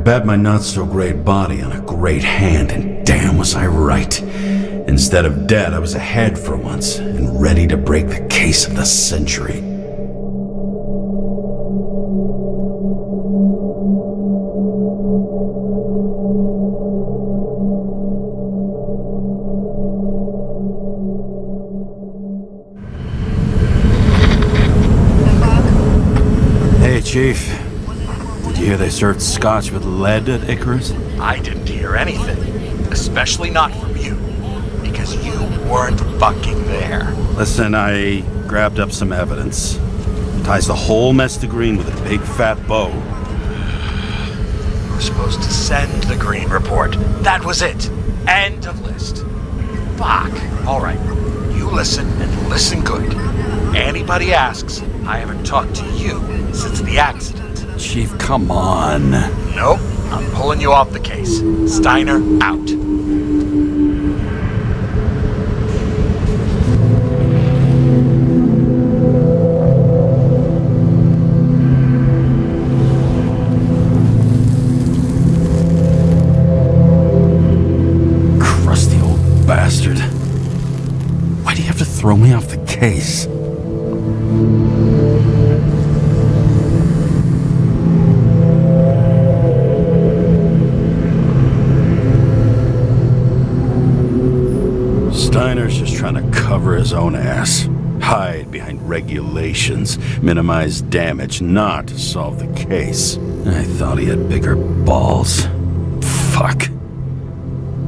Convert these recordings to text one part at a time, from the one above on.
bet my not-so-great body on a great hand, and damn was I right. Instead of dead, I was ahead for once, and ready to break the case of the century. Hey, Chief. Did you hear they served scotch with lead at Icarus? I didn't hear anything. Especially not from you. Because you weren't fucking there. Listen, I grabbed up some evidence. Ties the whole mess to green with a big fat bow. You were supposed to send the green report. That was it. End of list. Fuck. Alright. You listen, and listen good. Anybody asks, I haven't talked to you since the accident. Chief, come on. Nope. I'm pulling you off the case. Steiner, out. Crusty old bastard. Why do you have to throw me off the case? Steiner's just trying to cover his own ass. Hide behind regulations, minimize damage, not solve the case. I thought he had bigger balls. Fuck.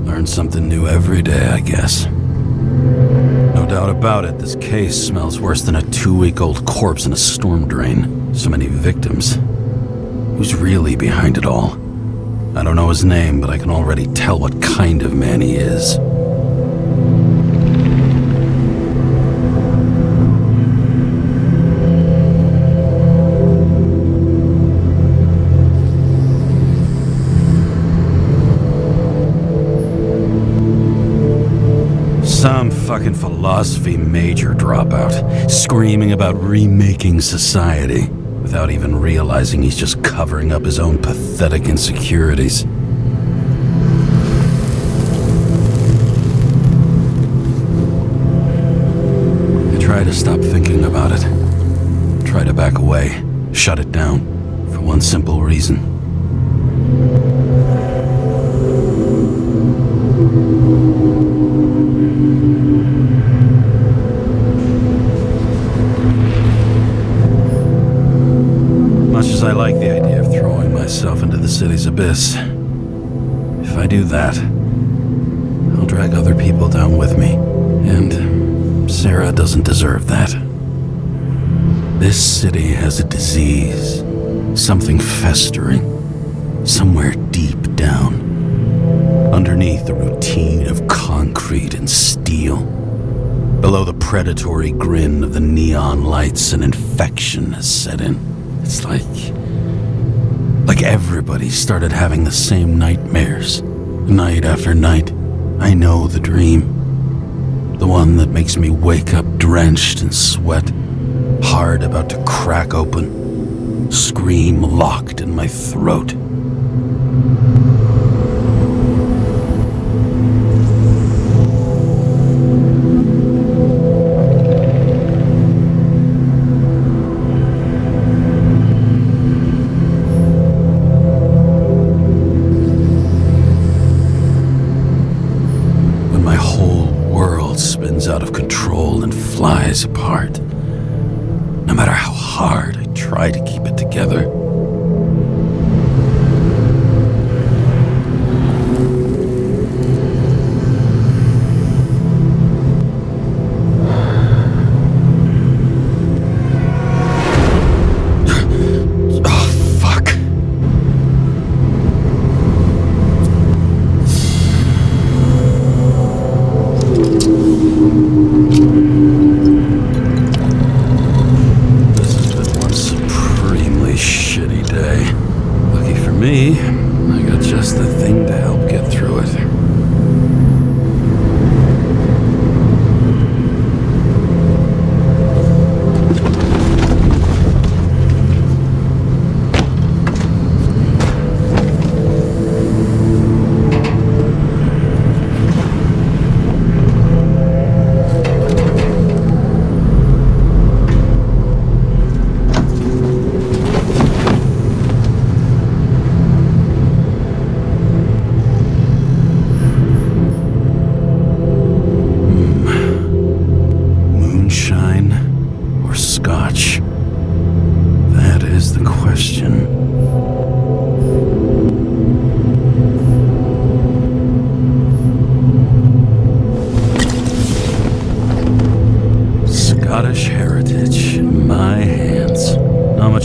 Learn something new every day, I guess. No doubt about it, this case smells worse than a 2-week-old corpse in a storm drain. So many victims. Who's really behind it all? I don't know his name, but I can already tell what kind of man he is. Some fucking philosophy major dropout, screaming about remaking society, without even realizing he's just covering up his own pathetic insecurities. I try to stop thinking about it. Try to back away, shut it down, for one simple reason. Much as I like the idea of throwing myself into the city's abyss, if I do that, I'll drag other people down with me, and Sarah doesn't deserve that. This city has a disease, something festering, somewhere deep down, underneath the routine of concrete and steel. Below the predatory grin of the neon lights, an infection has set in. It's like everybody started having the same nightmares, night after night. I know the dream. The one that makes me wake up drenched in sweat, heart about to crack open, scream locked in my throat. Out of control and flies apart. No matter how hard I try to keep it together. I got just the thing to help get through it.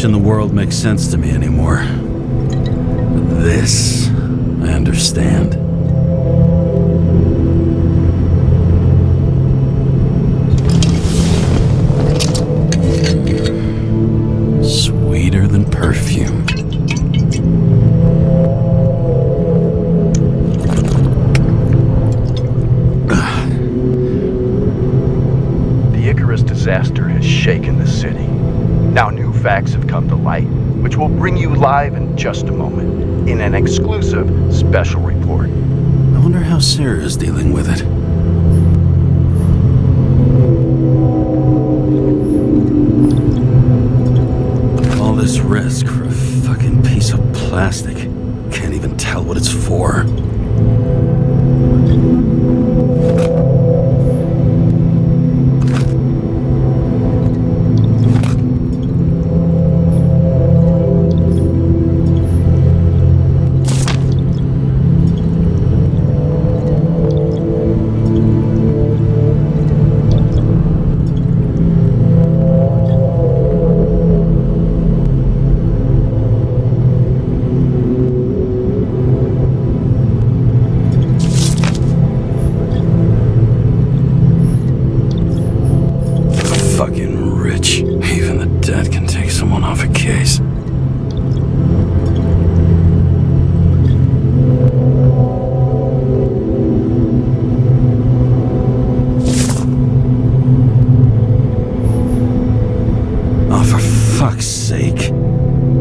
much in the world makes sense to me anymore. But this, I understand. Sweeter than perfume. Disaster has shaken the city. Now new facts have come to light, which we'll bring you live in just a moment, in an exclusive special report. I wonder how Sarah is dealing with it. All this risk for a fucking piece of plastic. Can't even tell what it's for.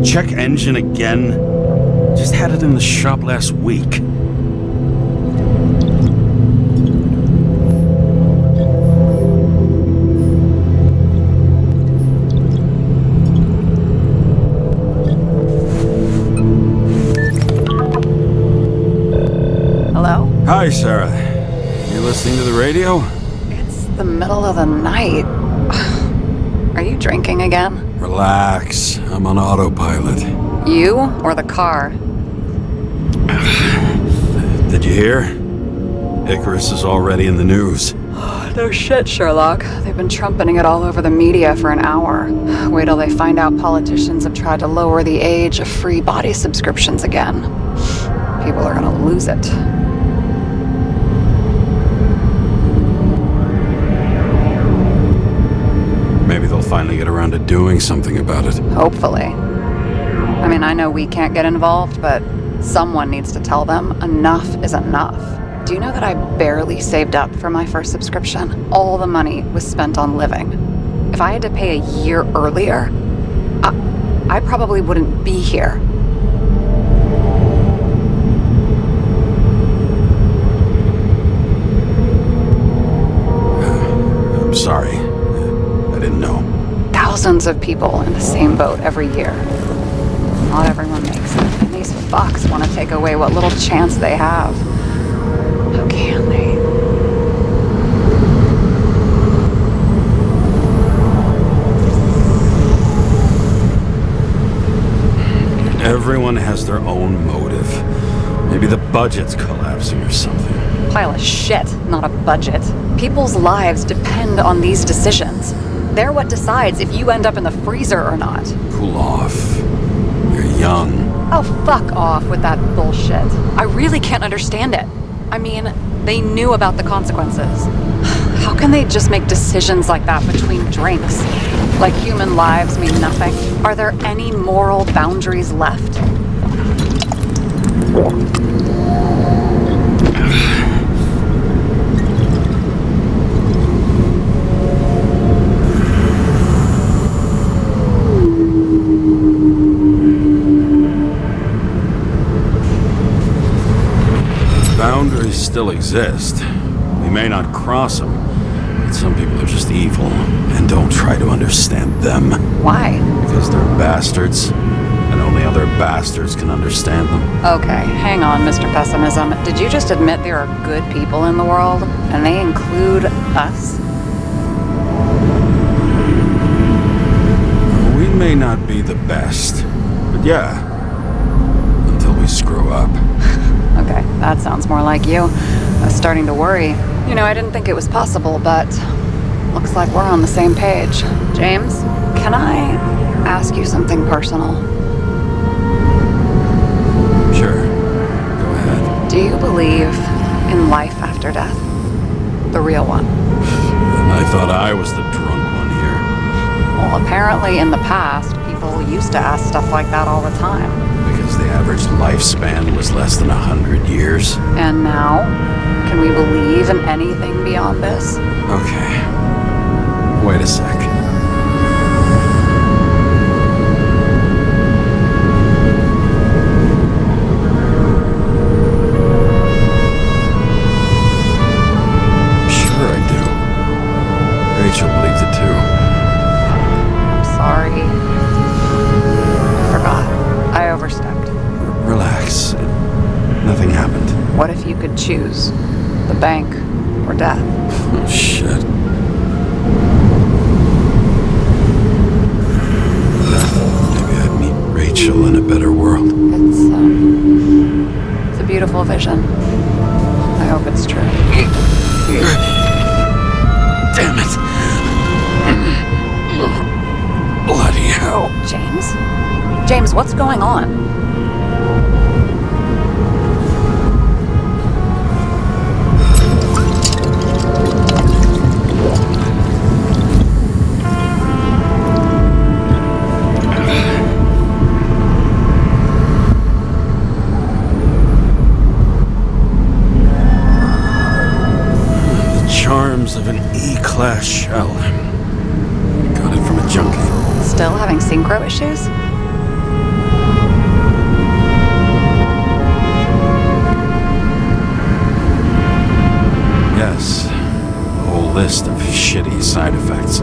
Check engine again? Just had it in the shop last week. Hello? Hi, Sarah. You listening to the radio? It's the middle of the night. Are you drinking again? Relax. I'm on autopilot. You or the car? Did you hear? Icarus is already in the news. No shit, Sherlock. They've been trumpeting it all over the media for an hour. Wait till they find out politicians have tried to lower the age of free body subscriptions again. People are gonna lose it. Maybe they'll finally get around to doing something about it. Hopefully. I mean, I know we can't get involved, but someone needs to tell them enough is enough. Do you know that I barely saved up for my first subscription? All the money was spent on living. If I had to pay a year earlier, I probably wouldn't be here. I'm sorry. I didn't know. Thousands of people in the same boat every year. Not everyone makes it, and these fucks want to take away what little chance they have. How can they? Everyone has their own motive. Maybe the budget's collapsing or something. Pile of shit, not a budget. People's lives depend on these decisions. They're what decides if you end up in the freezer or not. Cool off. You're young. Oh, fuck off with that bullshit. I really can't understand it. I mean, they knew about the consequences. How can they just make decisions like that between drinks? Like human lives mean nothing? Are there any moral boundaries left? Boundaries still exist. We may not cross them, but some people are just evil and don't try to understand them. Why? Because they're bastards, and only other bastards can understand them. Okay, hang on, Mr. Pessimism. Did you just admit there are good people in the world, and they include us? We may not be the best, but yeah, until we screw up. Okay, that sounds more like you. I was starting to worry. You know, I didn't think it was possible, but looks like we're on the same page. James, can I ask you something personal? Sure. Go ahead. Do you believe in life after death? The real one? And I thought I was the drunk one here. Well, apparently in the past, people used to ask stuff like that all the time. Because the average lifespan was less than 100 years. And now, can we believe in anything beyond this? Okay. Wait a sec. Sure I do. Rachel believes it too. I'm sorry. I forgot. I overstepped. Relax. Nothing happened. What if you could choose? The bank or death? Oh, shit. Maybe I'd meet Rachel in a better world. It's a beautiful vision. I hope it's true. Damn it. Bloody hell. James? James, what's going on? Charms of an E-class shell. Got it from a junkie. Still having synchro issues? Yes. A whole list of shitty side effects.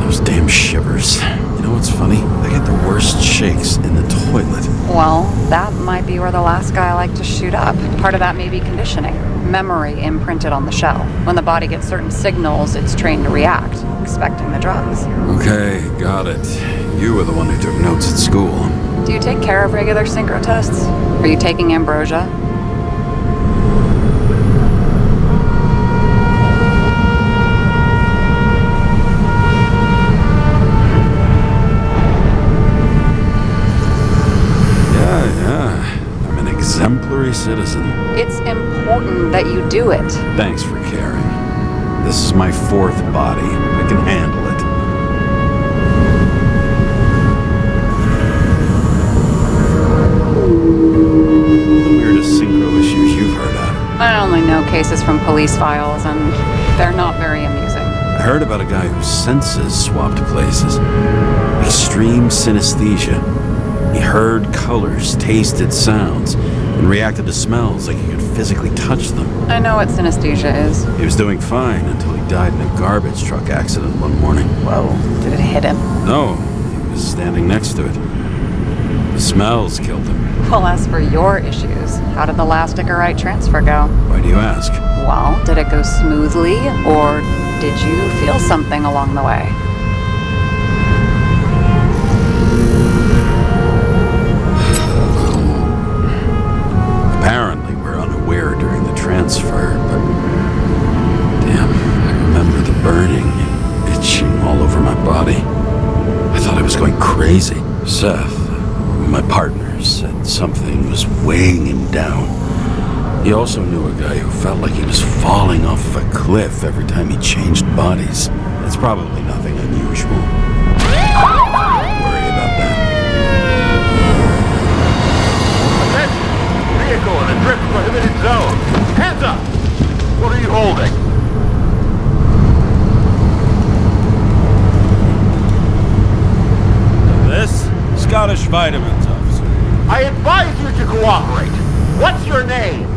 Those damn shivers. You know what's funny? I get the worst shakes in the toilet. Well, that might be where the last guy liked to shoot up. Part of that may be conditioning. Memory imprinted on the shell. When the body gets certain signals, it's trained to react, expecting the drugs. Okay, got it. You were the one who took notes at school. Do you take care of regular synchro tests? Are you taking ambrosia? Exemplary citizen. It's important that you do it. Thanks for caring. This is my fourth body. I can handle it. The weirdest synchro issues you've heard of. I only know cases from police files, and they're not very amusing. I heard about a guy whose senses swapped places. Extreme synesthesia. He heard colors, tasted sounds, and reacted to smells like he could physically touch them. I know what synesthesia is. He was doing fine until he died in a garbage truck accident one morning. Whoa, did it hit him? No, he was standing next to it. The smells killed him. Well, as for your issues, how did the last Icarite transfer go? Why do you ask? Well, did it go smoothly, or did you feel something along the way? Apparently, we're unaware during the transfer, but damn, I remember the burning and itching all over my body. I thought I was going crazy. Seth, my partner, said something was weighing him down. He also knew a guy who felt like he was falling off of a cliff every time he changed bodies. It's probably nothing unusual. Don't worry about that. Vehicle in a drift prohibited zone. Hands up! What are you holding? This? Scottish vitamins, officer. I advise you to cooperate. What's your name?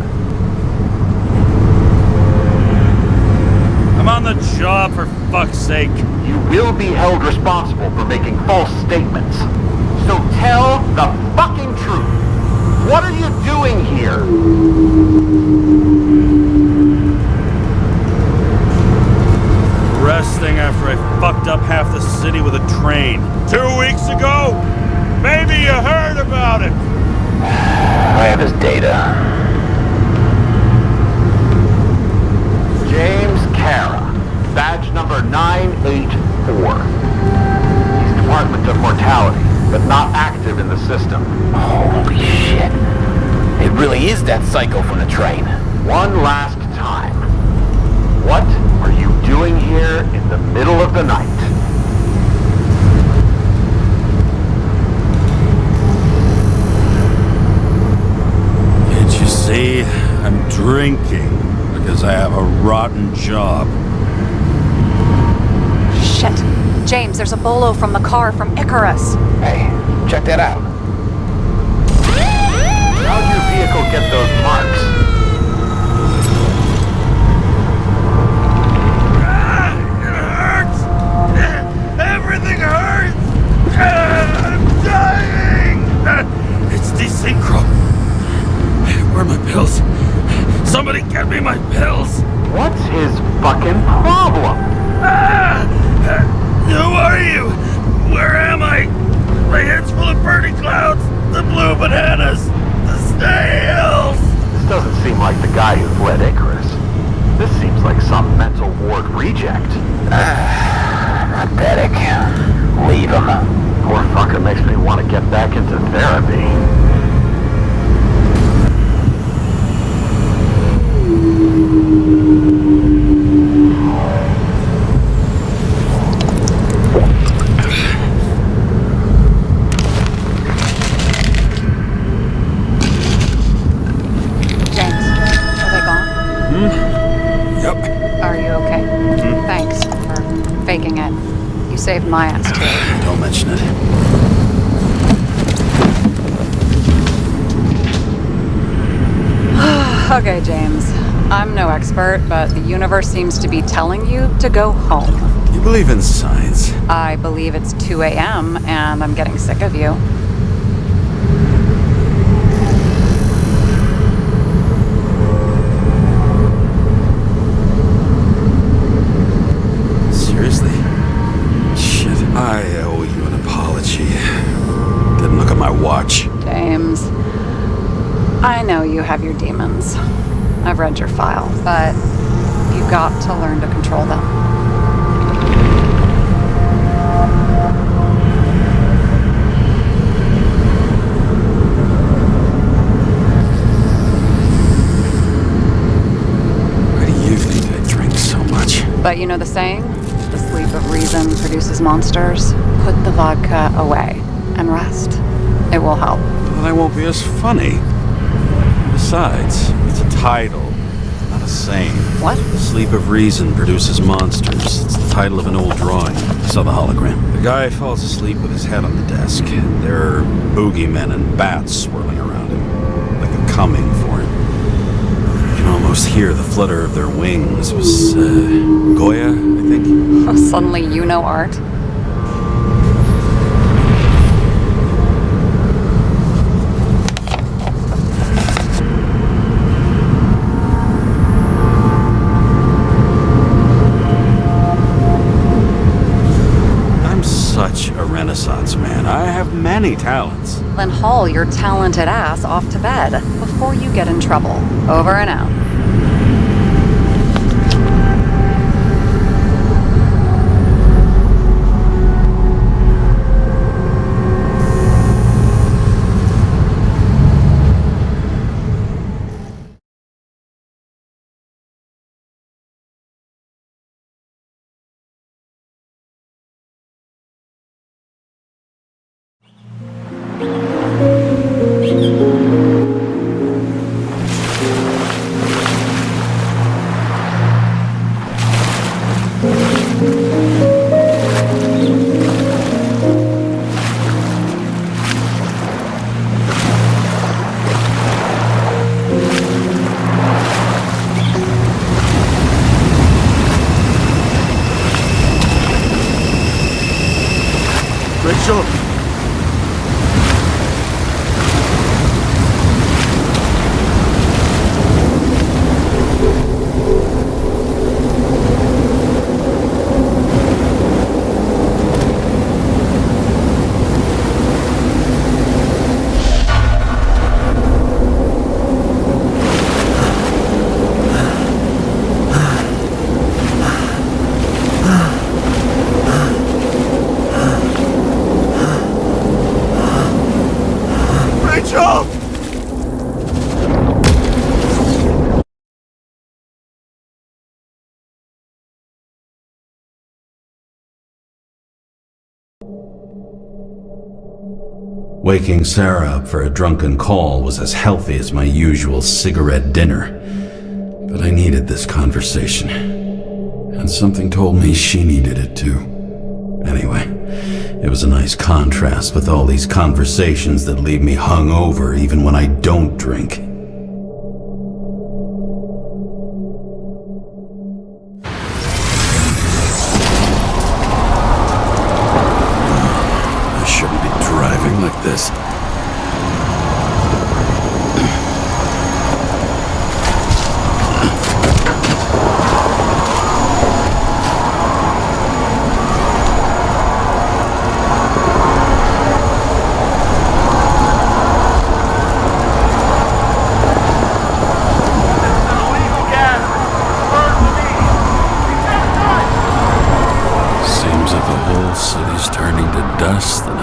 I'm on the job, for fuck's sake. You will be held responsible for making false statements. So tell the fucking truth. What are you doing here? Resting after I fucked up half the city with a train. 2 weeks ago? Maybe you heard about it. I have his data. James Karra, badge number 984. He's Department of Mortality. but not active in the system. Holy shit. It really is that psycho from the train. One last time. What are you doing here in the middle of the night? Can't you see? I'm drinking because I have a rotten job. Shit. James, there's a bolo from the car from Icarus. Hey, check that out. How'd your vehicle get those marks? It hurts! Everything hurts! I'm dying! It's desynchro. Where are my pills? Somebody get me my pills! What's his fucking problem? Who are you? Where am I? My head's full of burning clouds, the blue bananas, the snails! This doesn't seem like the guy who fled Icarus. This seems like some mental ward reject. Pathetic. Leave him. Poor fucker makes me want to get back into therapy. James, are they gone? Yep. Are you okay? Thanks for faking it. You saved my ass too. Don't mention it. Okay, James. I'm no expert, but the universe seems to be telling you to go home. You believe in science? I believe it's 2 a.m. and I'm getting sick of you. Seriously? Shit, I owe you an apology. Didn't look at my watch. James, I know you have your demons. I've read your file, but you've got to learn to control them. Why do you think I drink so much? But you know the saying? The sleep of reason produces monsters. Put the vodka away and rest. It will help. Well, that won't be as funny. Besides, it's a title, not a saying. What? The sleep of reason produces monsters. It's the title of an old drawing. I saw the hologram. The guy falls asleep with his head on the desk. There are boogeymen and bats swirling around him, like they're coming for him. You can almost hear the flutter of their wings. It was Goya, I think. Suddenly you know art. Such a Renaissance man. I have many talents. Then haul your talented ass off to bed before you get in trouble. Over and out. Waking Sarah up for a drunken call was as healthy as my usual cigarette dinner. But I needed this conversation. And something told me she needed it too. Anyway, it was a nice contrast with all these conversations that leave me hungover even when I don't drink. I shouldn't be driving like this.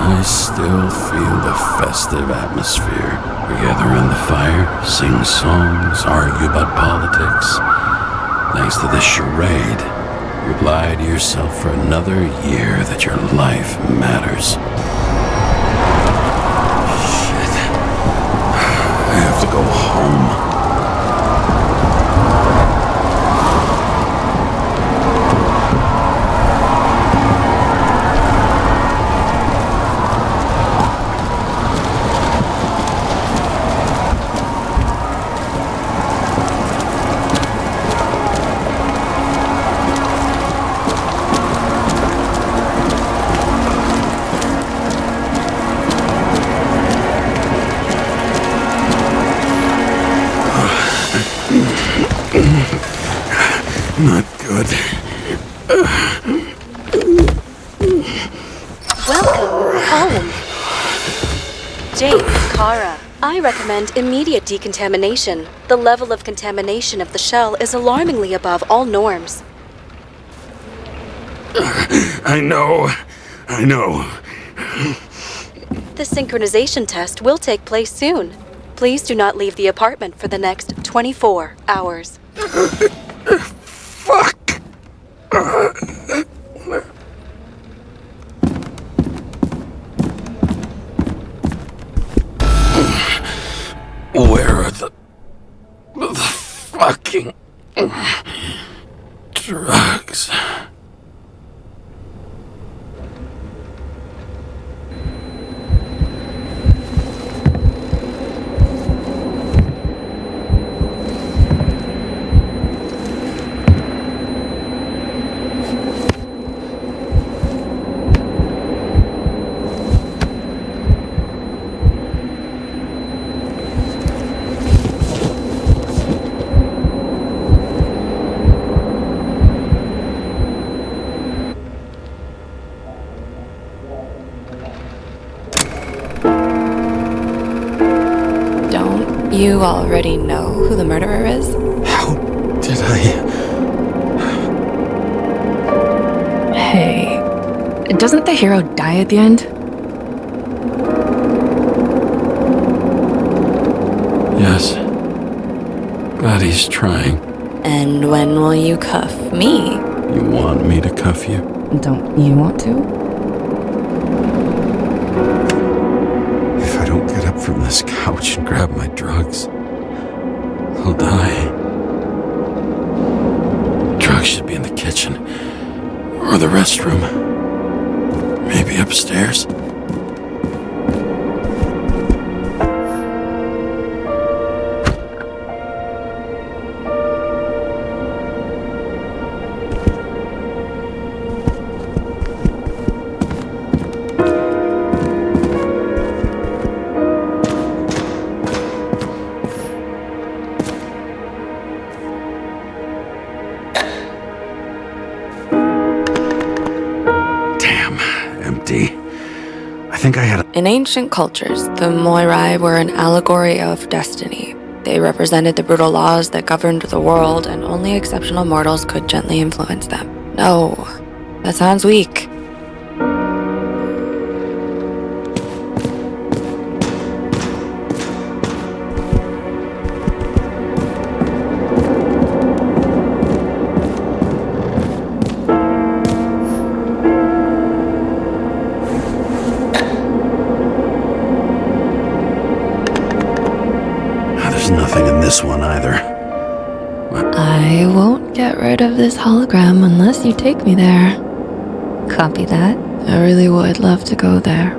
I still feel the festive atmosphere. We gather around the fire, sing songs, argue about politics. Thanks to this charade, you lie to yourself for another year that your life matters. Shit. I have to go home. Not good. Welcome home. James Karra. I recommend immediate decontamination. The level of contamination of the shell is alarmingly above all norms. I know. The synchronization test will take place soon. Please do not leave the apartment for the next 24 hours. Fuck! Where are the fucking drugs? You already know who the murderer is? How did I? Hey, doesn't the hero die at the end? Yes. Glad he's trying. And when will you cuff me? You want me to cuff you? Don't you want to? If I don't get up from this couch and grab my drugs, I'll die. Drugs should be in the kitchen. Or the restroom. Maybe upstairs. In ancient cultures, the Moirai were an allegory of destiny. They represented the brutal laws that governed the world, and only exceptional mortals could gently influence them. No, that sounds weak. nothing in this one either. I won't get rid of this hologram unless you take me there. Copy that. I really would love to go there.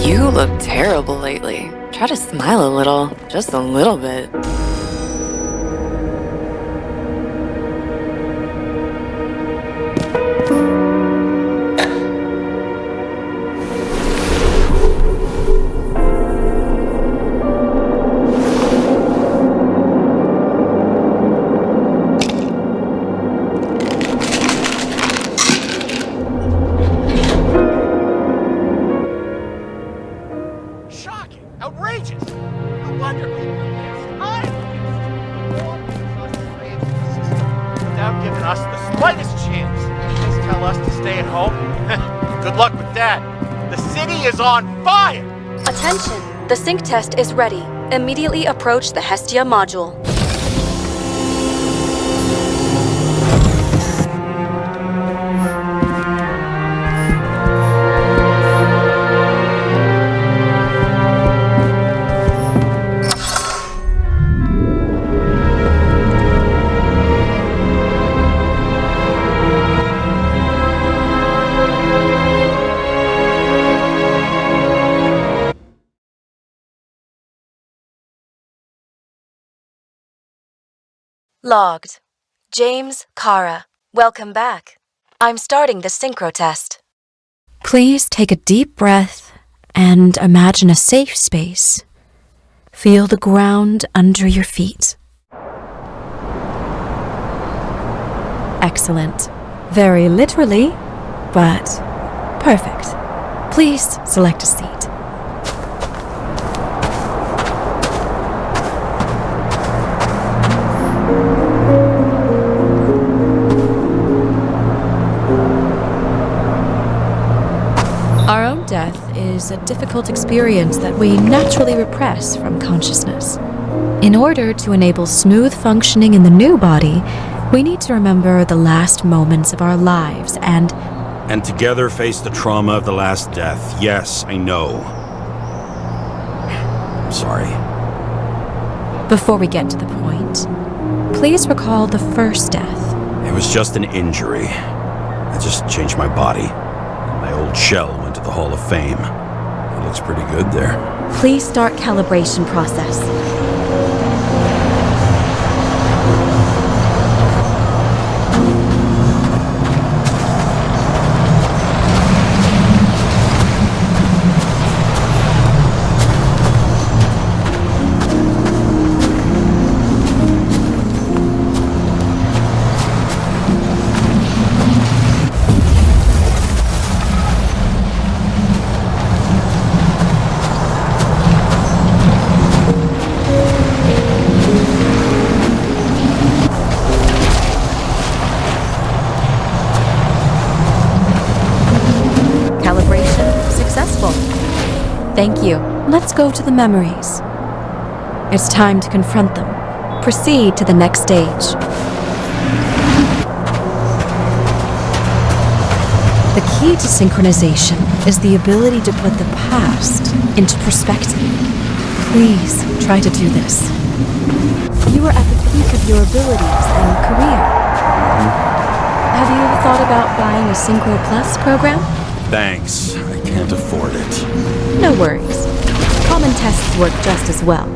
You look terrible lately. Try to smile a little, just a little bit. Shocking! Outrageous! No wonder people are against. I'm against. All because us rage the system without giving us the slightest chance. Just tell us to stay at home? Good luck with that. The city is on fire! Attention! The sync test is ready. Immediately approach the Hestia module. Logged. James Karra. Welcome back. I'm starting the synchro test. Please take a deep breath and imagine a safe space. Feel the ground under your feet. Excellent. Very literally, but perfect. Please select a seat. Our own death is a difficult experience that we naturally repress from consciousness. In order to enable smooth functioning in the new body, we need to remember the last moments of our lives and together face the trauma of the last death. Yes, I know. I'm sorry. Before we get to the point, please recall the first death. It was just an injury. I just changed my body. My old shell went to the Hall of Fame. It looks pretty good there. Please start calibration process. Thank you. Let's go to the memories. It's time to confront them. Proceed to the next stage. The key to synchronization is the ability to put the past into perspective. Please try to do this. You are at the peak of your abilities and career. Have you ever thought about buying a Synchro Plus program? Thanks. I can't afford it. No worries. Common tests work just as well.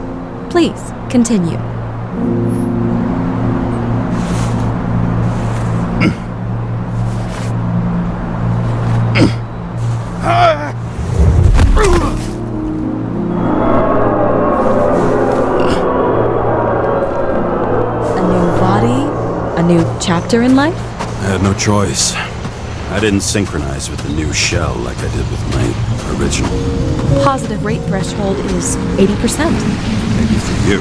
Please, continue. A new body? A new chapter in life? I had no choice. I didn't synchronize with the new shell like I did with my original. Positive rate threshold is 80%. Maybe for you.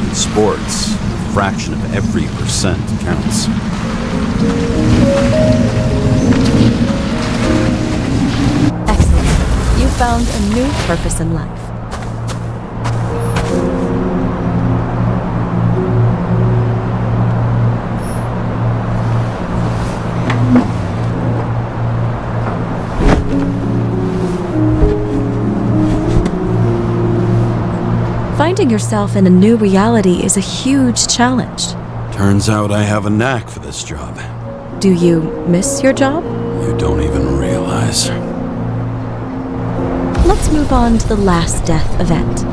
In sports, a fraction of every percent counts. Excellent. You found a new purpose in life. finding yourself in a new reality is a huge challenge. Turns out I have a knack for this job. Do you miss your job? You don't even realize. Let's move on to the last death event.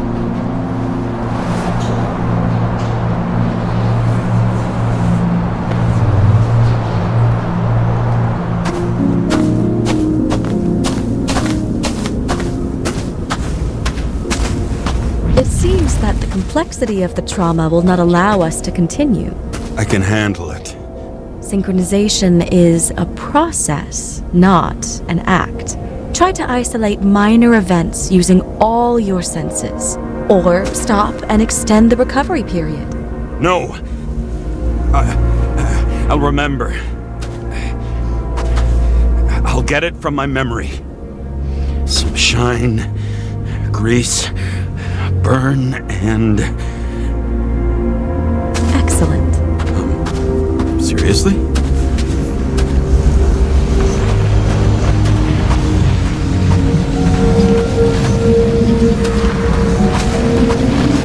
It seems that the complexity of the trauma will not allow us to continue. I can handle it. Synchronization is a process, not an act. Try to isolate minor events using all your senses, or stop and extend the recovery period. No! I'll remember. I'll get it from my memory. Some shine, grease, burn, and... Excellent. Seriously?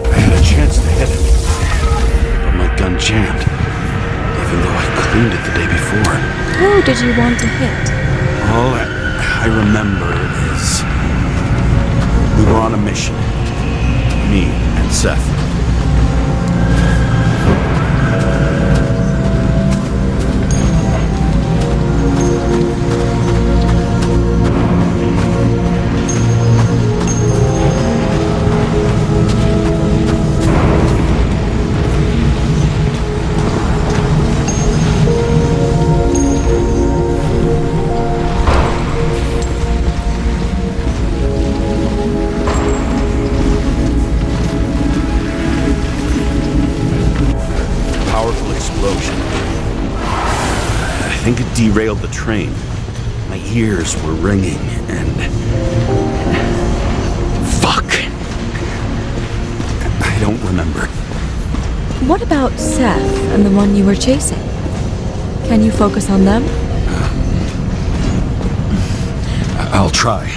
I had a chance to hit it, but my gun jammed, even though I cleaned it the day before. Who did you want to hit? All I remember is we were on a mission, me and Seth. I think it derailed the train. My ears were ringing and... Fuck! I don't remember. What about Seth and the one you were chasing? Can you focus on them? I'll try.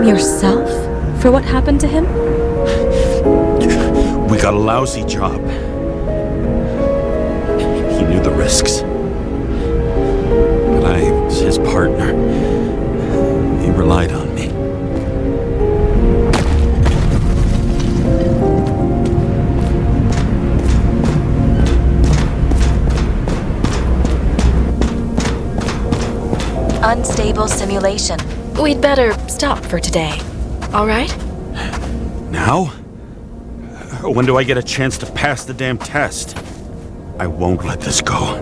Yourself for what happened to him? We got a lousy job. He knew the risks. But I was his partner. He relied on me. Unstable simulation. We'd better stop for today. All right? Now? When do I get a chance to pass the damn test? I won't let this go.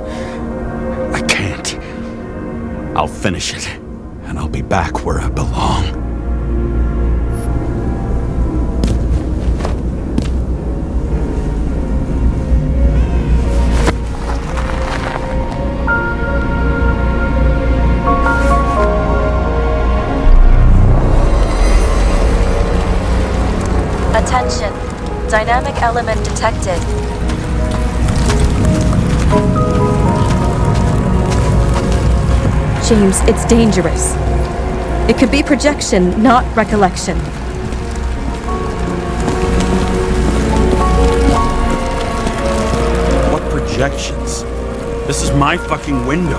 I can't. I'll finish it, and I'll be back where I belong. Attention. Dynamic element detected. James, it's dangerous. It could be projection, not recollection. objections. This is my fucking window.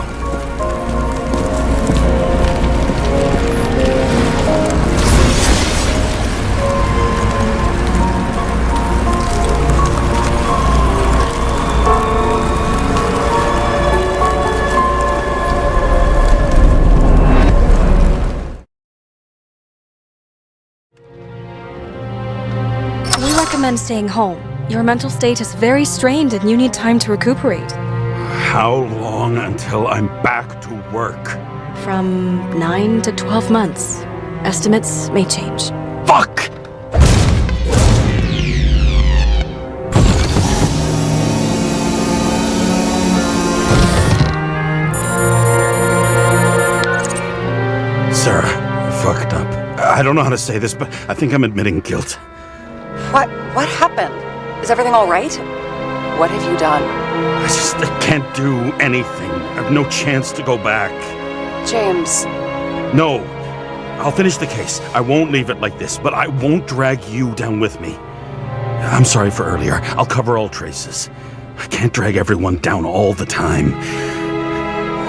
We recommend staying home. Your mental state is very strained and you need time to recuperate. How long until I'm back to work? From 9 to 12 months. Estimates may change. Fuck! Sarah, I fucked up. I don't know how to say this, but I think I'm admitting guilt. What happened? Is everything all right? What have you done? I can't do anything. I have no chance to go back. James. No. I'll finish the case. I won't leave it like this, but I won't drag you down with me. I'm sorry for earlier. I'll cover all traces. I can't drag everyone down all the time.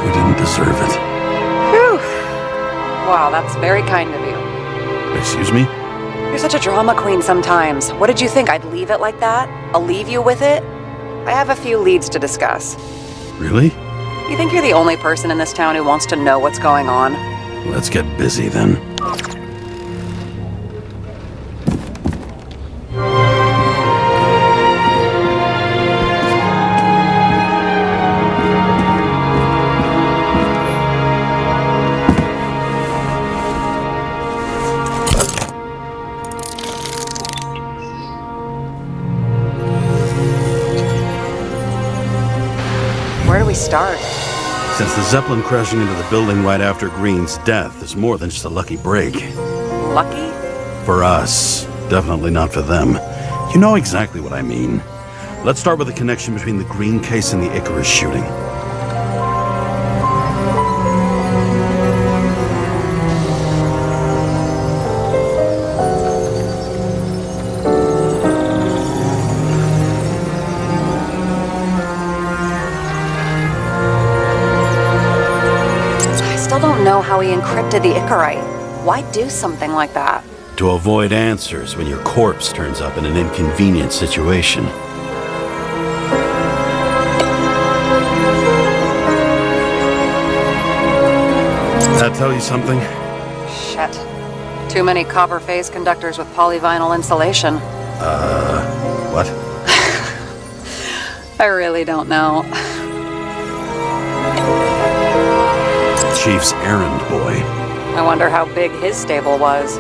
We didn't deserve it. Whew. Wow, that's very kind of you. Excuse me? You're such a drama queen sometimes. What did you think, I'd leave it like that? I'll leave you with it? I have a few leads to discuss. Really? You think you're the only person in this town who wants to know what's going on? Let's get busy then. Where do we start? Since the Zeppelin crashing into the building right after Green's death is more than just a lucky break. Lucky? For us. Definitely not for them. You know exactly what I mean. Let's start with the connection between the Green case and the Icarus shooting. Know how he encrypted the Icarite. Why do something like that? To avoid answers when your corpse turns up in an inconvenient situation. Does that tell you something? Shit. Too many copper phase conductors with polyvinyl insulation. What? I really don't know. Chief's errand boy. I wonder how big his stable was.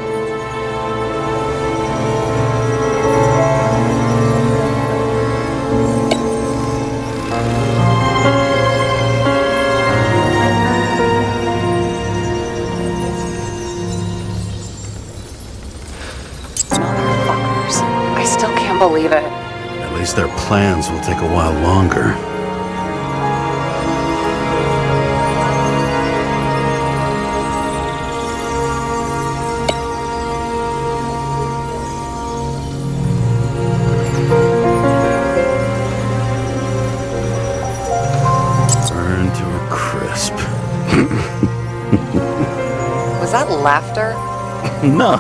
Motherfuckers. I still can't believe it. At least their plans will take a while longer. Was that laughter? No.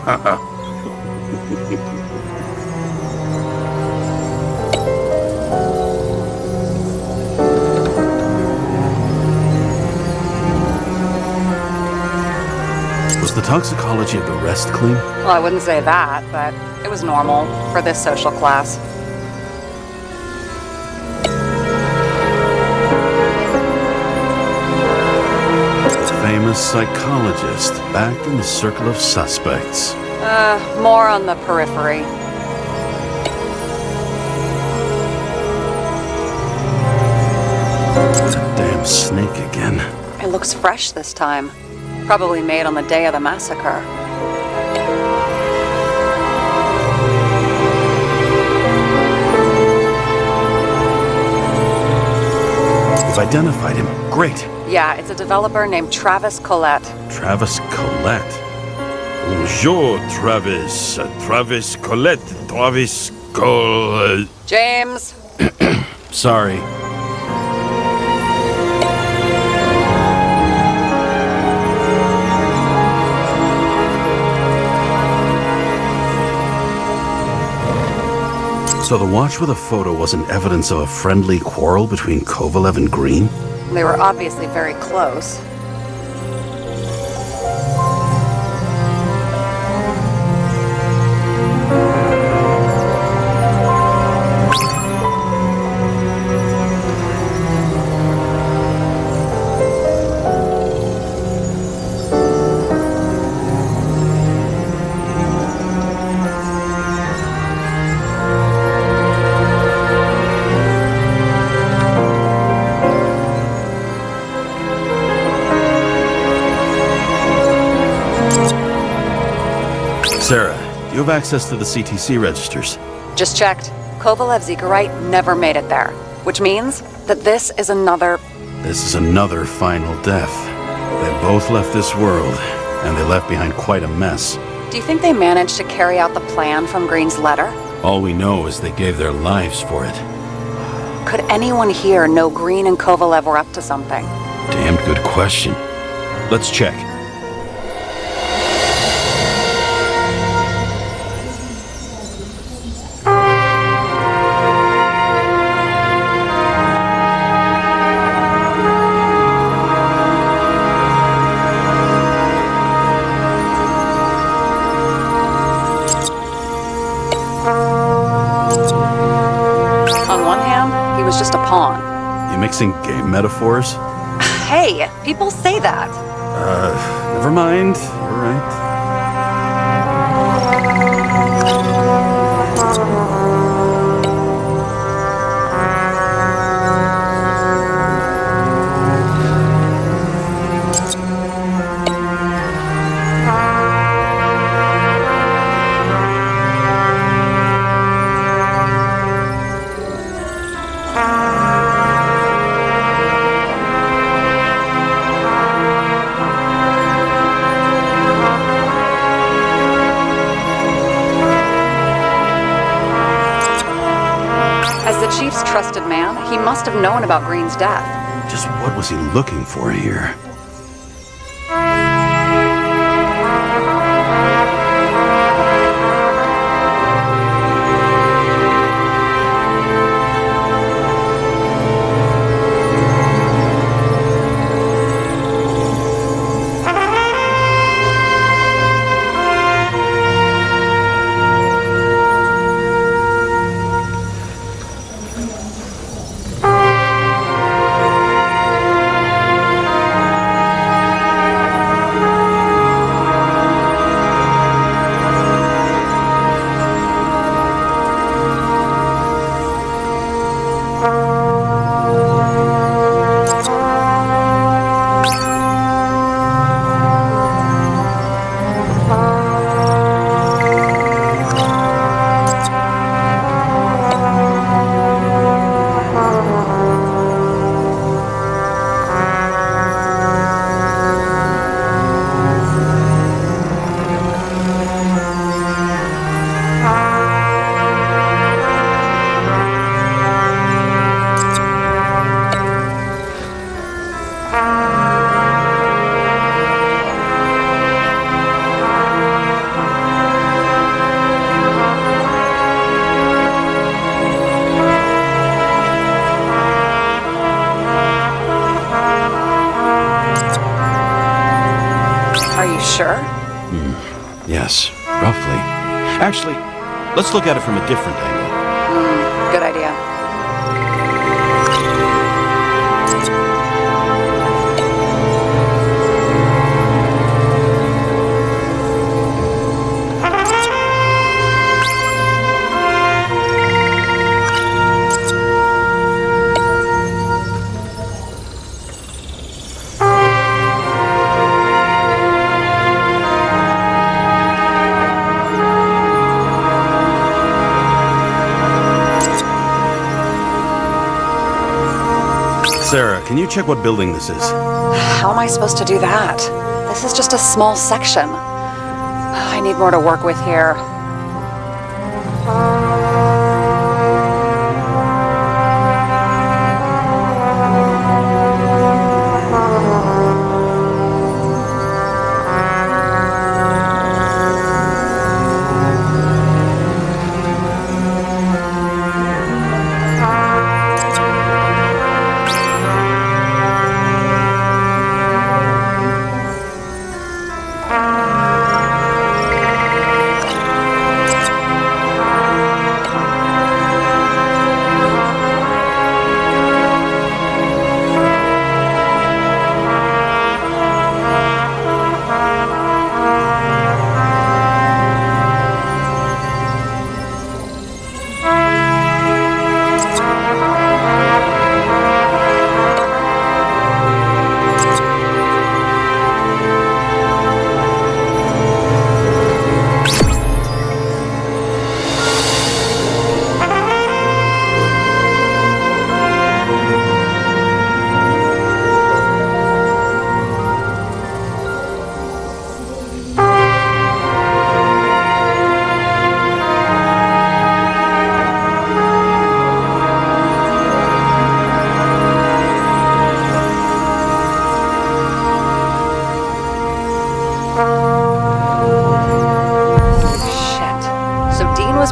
Was the toxicology of the rest clean? Well, I wouldn't say that, but it was normal for this social class. Famous psychologist, back in the circle of suspects. More on the periphery. That damn snake again. It looks fresh this time. Probably made on the day of the massacre. You've identified him. Great. Yeah, it's a developer named Travis Collette. Travis Collette. Bonjour, Travis. Travis Collette. Travis Collette. James! Sorry. So the watch with a photo wasn't evidence of a friendly quarrel between Kovalev and Green? They were obviously very close. Sarah, do you have access to the CTC registers? Just checked. Kovalev's Zegarite never made it there, which means that this is another... This is another final death. They both left this world, and they left behind quite a mess. Do you think they managed to carry out the plan from Green's letter? All we know is they gave their lives for it. Could anyone here know Green and Kovalev were up to something? Damned good question. Let's check. Just a pawn. You mixing game metaphors? Hey, people say that. Never mind. You're right. Chief's trusted man, he must have known about Green's death. Just what was he looking for here? Sure? Yes, roughly. Actually, let's look at it from a different angle. Good idea. Sarah, can you check what building this is? How am I supposed to do that? This is just a small section. I need more to work with here.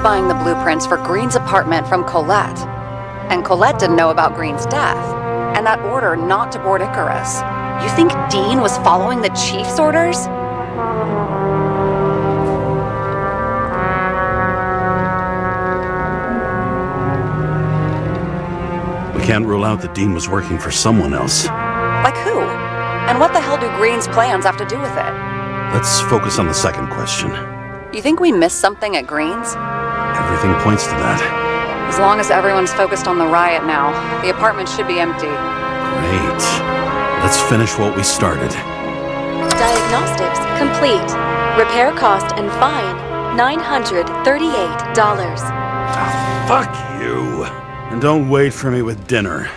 was buying the blueprints for Green's apartment from Colette. And Colette didn't know about Green's death, and that order not to board Icarus. You think Dean was following the chief's orders? We can't rule out that Dean was working for someone else. Like who? And what the hell do Green's plans have to do with it? Let's focus on the second question. You think we missed something at Green's? Everything points to that. As long as everyone's focused on the riot now, the apartment should be empty. Great. Let's finish what we started. Diagnostics complete. Repair cost and fine $938. Ah, fuck you. And don't wait for me with dinner.